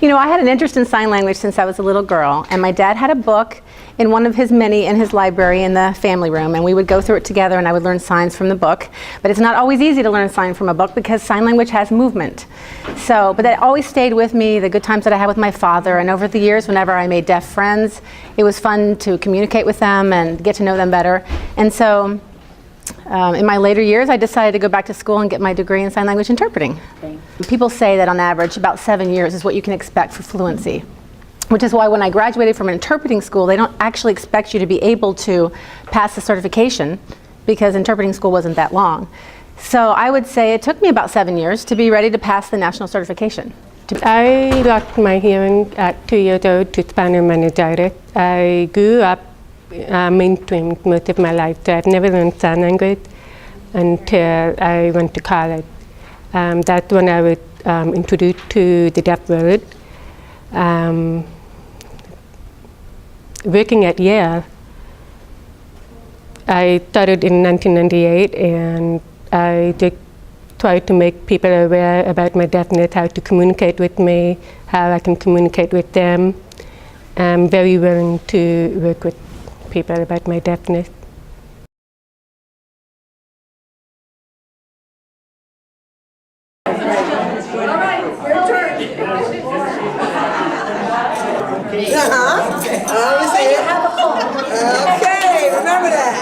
You know, I had an interest in sign language since I was a little girl, and my dad had a book in one of his many in his library in the family room, and we would go through it together and I would learn signs from the book. But it's not always easy to learn sign from a book because sign language has movement. So, but that always stayed with me, the good times that I had with my father, and over the years whenever I made deaf friends, it was fun to communicate with them and get to know them better. And so in my later years, I decided to go back to school and get my degree in sign language interpreting. People say that on average about 7 years is what you can expect for fluency, which is why when I graduated from interpreting school, they don't actually expect you to be able to pass the certification because interpreting school wasn't that long. So I would say it took me about 7 years to be ready to pass the national certification. I lost my hearing at 2 years old to spinal meningitis. I grew up mainstream most of my life, so I've never learned sign language until I went to college. That's when I was introduced to the deaf world. Working at Yale, I started in 1998, and I just tried to make people aware about my deafness, how to communicate with me, how I can communicate with them. I'm very willing to work with people about my deafness. Okay, remember that.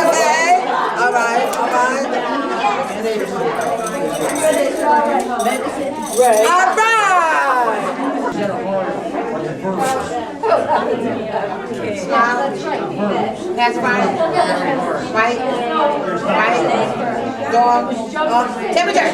Okay, all right. Right. All right. Smile. That's right. Right. Go on. Temperature.